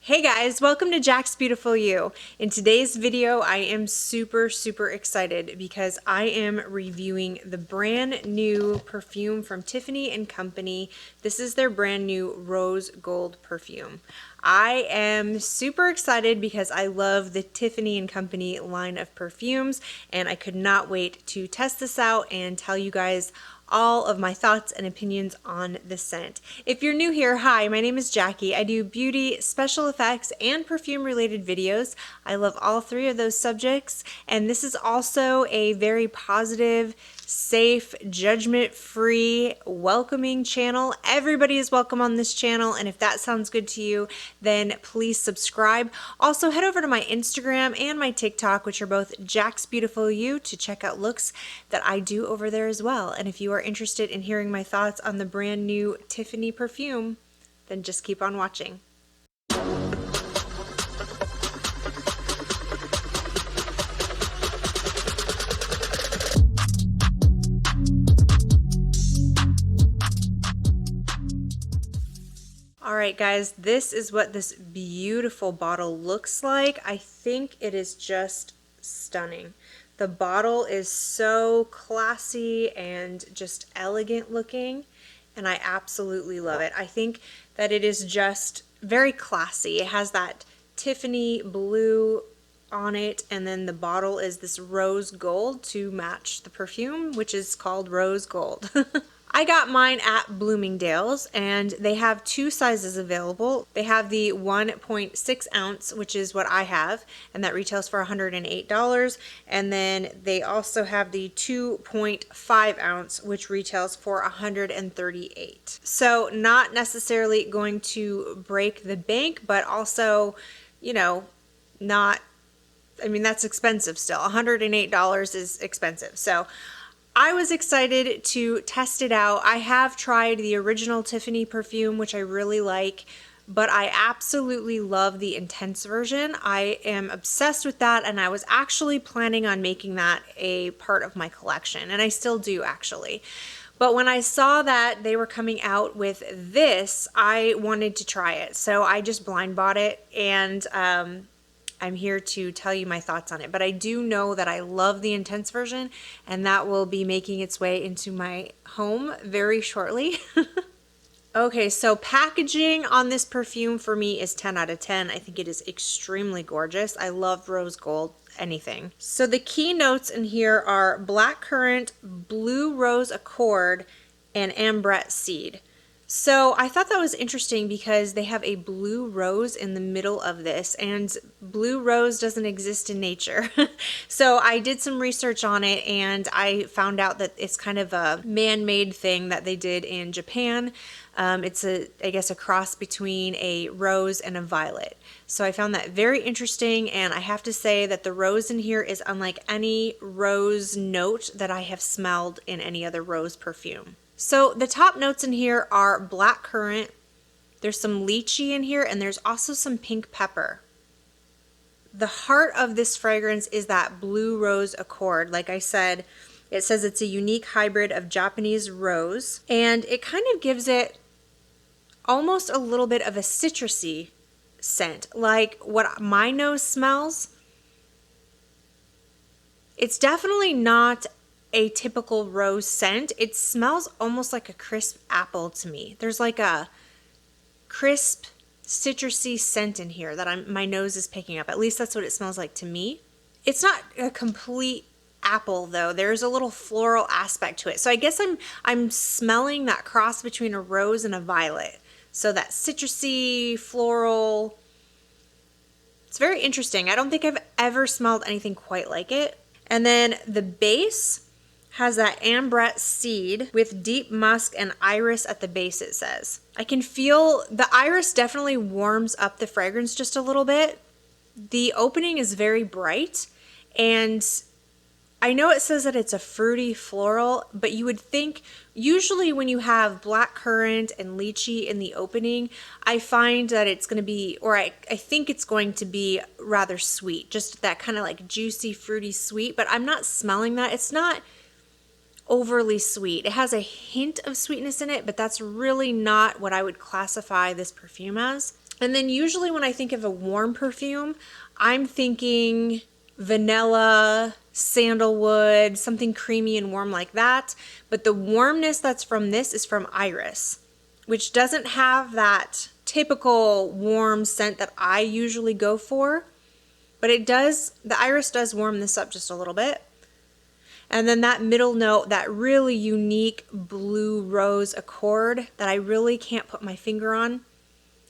Hey guys, welcome to Jaxbeautifulyou. In today's video, I am super excited because I am reviewing the brand new perfume from Tiffany Company. This is their brand new rose gold perfume. I am super excited because I love the Tiffany Company line of perfumes, and I could not wait to test this out and tell you guys all of my thoughts and opinions on the scent. If you're new here, hi, my name is Jackie. I do beauty, special effects, and perfume related videos. I love all three of those subjects, and this is also a very positive, safe, judgment-free, welcoming channel. Everybody is welcome on this channel, and if that sounds good to you, then please subscribe. Also, head over to my Instagram and my TikTok, which are both Jaxbeautifulyou, to check out looks that I do over there as well. And if you are interested in hearing my thoughts on the brand new Tiffany perfume, then just keep on watching. Alright guys, this is what this beautiful bottle looks like. I think it is just stunning. The bottle is so classy and just elegant looking, and I absolutely love it. I think that it is just very classy. It has that Tiffany blue on it, and then the bottle is this rose gold to match the perfume, which is called rose gold. I got mine at Bloomingdale's, and they have two sizes available. They have the 1.6 ounce, which is what I have, and that retails for $108. And then they also have the 2.5 ounce, which retails for $138. So not necessarily going to break the bank, but also, you know, not, I mean, that's expensive still. $108 is expensive. So I was excited to test it out. I have tried the original Tiffany perfume, which I really like, but I absolutely love the intense version. I am obsessed with that, and I was actually planning on making that a part of my collection, and I still do actually. But when I saw that they were coming out with this, I wanted to try it. So I just blind bought it, and I'm here to tell you my thoughts on it. But I do know that I love the intense version, and that will be making its way into my home very shortly. Okay, so packaging on this perfume for me is 10 out of 10. I think it is extremely gorgeous. I love rose gold, anything. So the key notes in here are blackcurrant, blue rose accord, and ambrette seed. So I thought that was interesting because they have a blue rose in the middle of this, and blue rose doesn't exist in nature. So I did some research on it, and I found out that it's kind of a man-made thing that they did in Japan. It's I guess a cross between a rose and a violet. So I found that very interesting, and I have to say that the rose in here is unlike any rose note that I have smelled in any other rose perfume. So the top notes in here are blackcurrant, there's some lychee in here, and there's also some pink pepper. The heart of this fragrance is that blue rose accord. Like I said, it says it's a unique hybrid of Japanese rose, and it kind of gives it almost a little bit of a citrusy scent, like what my nose smells. It's definitely not a typical rose scent. It smells almost like a crisp apple to me. There's like a crisp, citrusy scent in here that my nose is picking up. At least that's what it smells like to me. It's not a complete apple though. There's a little floral aspect to it. So I guess I'm smelling that cross between a rose and a violet. So that citrusy, floral. It's very interesting. I don't think I've ever smelled anything quite like it. And then the base has that ambrette seed with deep musk and iris at the base, it says. I can feel the iris definitely warms up the fragrance just a little bit. The opening is very bright, and I know it says that it's a fruity floral, but you would think usually when you have blackcurrant and lychee in the opening, I find that it's going to be, or I think it's going to be rather sweet, just that kind of like juicy, fruity sweet, but I'm not smelling that. It's not overly sweet. It has a hint of sweetness in it, but that's really not what I would classify this perfume as. And then usually when I think of a warm perfume, I'm thinking vanilla, sandalwood, something creamy and warm like that. But the warmness that's from this is from iris, which doesn't have that typical warm scent that I usually go for. But it does, the iris does warm this up just a little bit. And then that middle note, that really unique blue rose accord that I really can't put my finger on,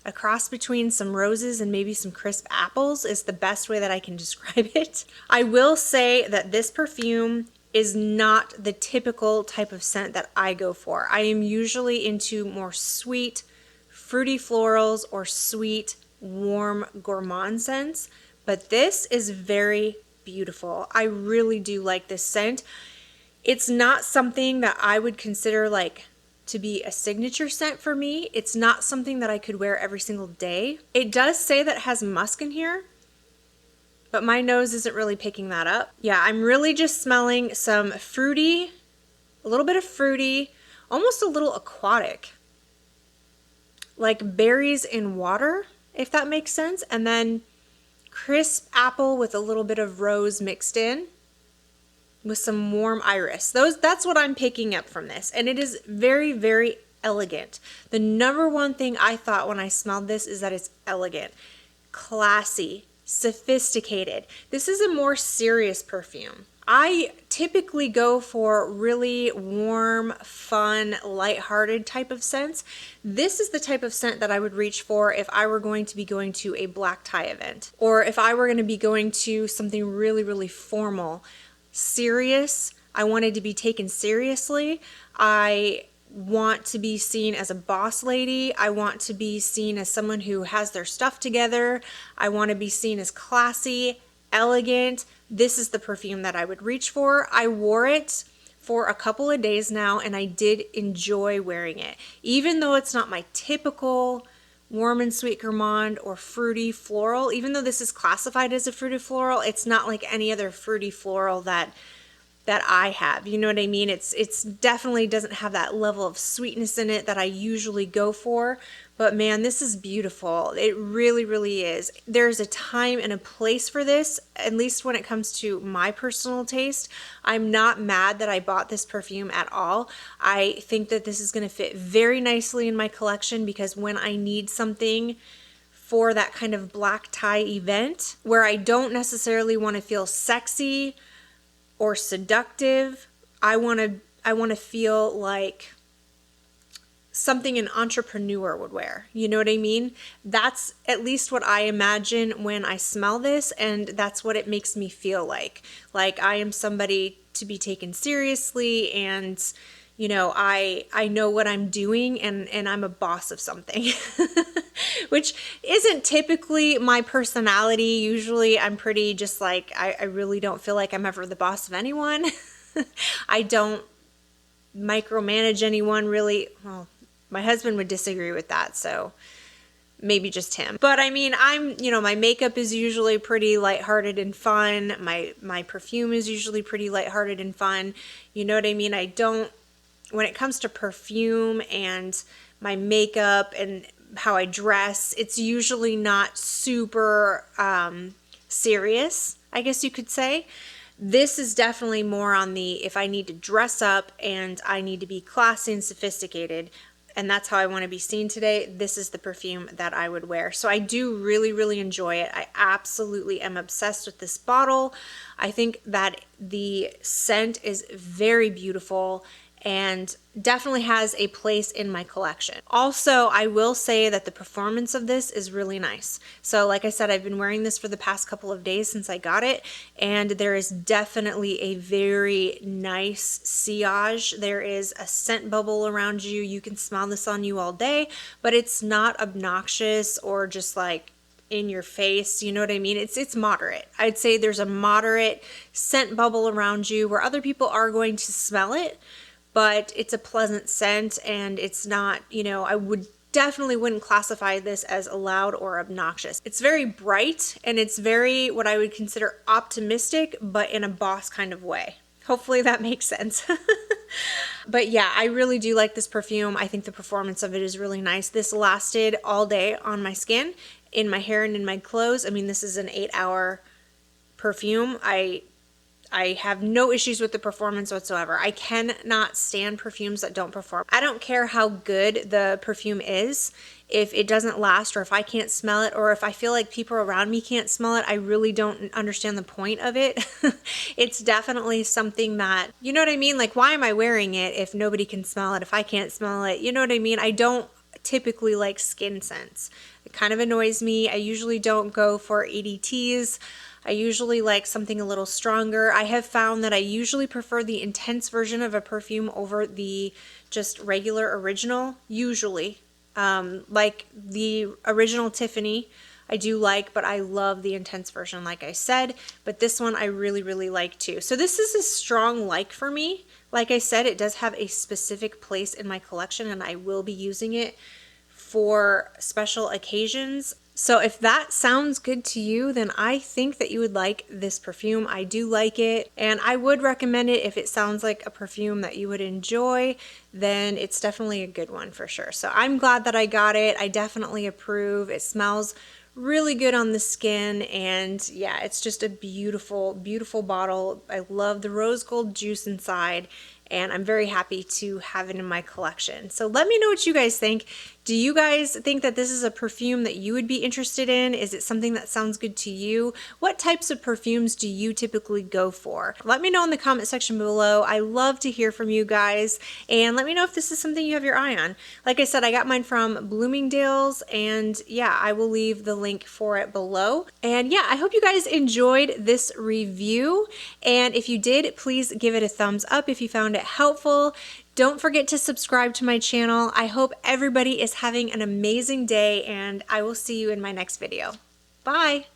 a cross between some roses and maybe some crisp apples, is the best way that I can describe it. I will say that this perfume is not the typical type of scent that I go for. I am usually into more sweet, fruity florals or sweet, warm, gourmand scents, but this is very beautiful. I really do like this scent. It's not something that I would consider like to be a signature scent for me. It's not something that I could wear every single day. It does say that it has musk in here, but my nose isn't really picking that up. Yeah, I'm really just smelling some fruity, a little bit of fruity, almost a little aquatic, like berries in water, if that makes sense. And then crisp apple with a little bit of rose mixed in with some warm iris. That's what I'm picking up from this. And it is very, very elegant. The number one thing I thought when I smelled this is that it's elegant, classy, sophisticated. This is a more serious perfume. I typically go for really warm, fun, lighthearted type of scents. This is the type of scent that I would reach for if I were going to be going to a black tie event, or if I were going to be going to something really, really formal, serious. I wanted to be taken seriously. I want to be seen as a boss lady. I want to be seen as someone who has their stuff together. I want to be seen as classy, elegant. This is the perfume that I would reach for. I wore it for a couple of days now, and I did enjoy wearing it. Even though it's not my typical warm and sweet gourmand or fruity floral, even though this is classified as a fruity floral, it's not like any other fruity floral that I have. You know what I mean? It's definitely doesn't have that level of sweetness in it that I usually go for. But man, this is beautiful. It really, really is. There's a time and a place for this, at least when it comes to my personal taste. I'm not mad that I bought this perfume at all. I think that this is going to fit very nicely in my collection, because when I need something for that kind of black tie event where I don't necessarily want to feel sexy or seductive, I want to feel like something an entrepreneur would wear. You know what I mean? That's at least what I imagine when I smell this, and that's what it makes me feel like. Like I am somebody to be taken seriously, and you know, I know what I'm doing, and I'm a boss of something. Which isn't typically my personality. Usually I'm pretty just like, I really don't feel like I'm ever the boss of anyone. I don't micromanage anyone really. Well, my husband would disagree with that, so maybe just him. But I mean, my makeup is usually pretty lighthearted and fun. My perfume is usually pretty lighthearted and fun. You know what I mean? When it comes to perfume and my makeup and how I dress, it's usually not super serious, I guess you could say. This is definitely more on the, if I need to dress up and I need to be classy and sophisticated, and that's how I want to be seen today, this is the perfume that I would wear. So I do really, really enjoy it. I absolutely am obsessed with this bottle. I think that the scent is very beautiful and definitely has a place in my collection. Also, I will say that the performance of this is really nice. So like I said, I've been wearing this for the past couple of days since I got it, and there is definitely a very nice sillage. There is a scent bubble around you. You can smell this on you all day, but it's not obnoxious or just like in your face. You know what I mean? It's moderate. I'd say there's a moderate scent bubble around you where other people are going to smell it, but it's a pleasant scent, and it's not, I definitely wouldn't classify this as loud or obnoxious. It's very bright, and it's very what I would consider optimistic, but in a boss kind of way. Hopefully that makes sense. But yeah, I really do like this perfume. I think the performance of it is really nice. This lasted all day on my skin, in my hair, and in my clothes. I mean, this is an 8-hour perfume. I have no issues with the performance whatsoever. I cannot stand perfumes that don't perform. I don't care how good the perfume is. If it doesn't last, or if I can't smell it, or if I feel like people around me can't smell it, I really don't understand the point of it. It's definitely something that, you know what I mean? Like, why am I wearing it if nobody can smell it, if I can't smell it? You know what I mean? I don't typically like skin scents. It kind of annoys me. I usually don't go for EDTs. I usually like something a little stronger. I have found that I usually prefer the intense version of a perfume over the just regular original, usually. Like the original Tiffany, I do like, but I love the intense version, like I said. But this one I really, really like too. So this is a strong like for me. Like I said, it does have a specific place in my collection, and I will be using it for special occasions. So if that sounds good to you, then I think that you would like this perfume. I do like it, and I would recommend it. If it sounds like a perfume that you would enjoy, then it's definitely a good one for sure. So I'm glad that I got it. I definitely approve. It smells really good on the skin, and yeah, it's just a beautiful, beautiful bottle. I love the rose gold juice inside, and I'm very happy to have it in my collection. So let me know what you guys think. Do you guys think that this is a perfume that you would be interested in? Is it something that sounds good to you? What types of perfumes do you typically go for? Let me know in the comment section below. I love to hear from you guys, and let me know if this is something you have your eye on. Like I said, I got mine from Bloomingdale's, and yeah, I will leave the link for it below. And yeah, I hope you guys enjoyed this review, and if you did, please give it a thumbs up if you found it helpful. Don't forget to subscribe to my channel. I hope everybody is having an amazing day, and I will see you in my next video. Bye!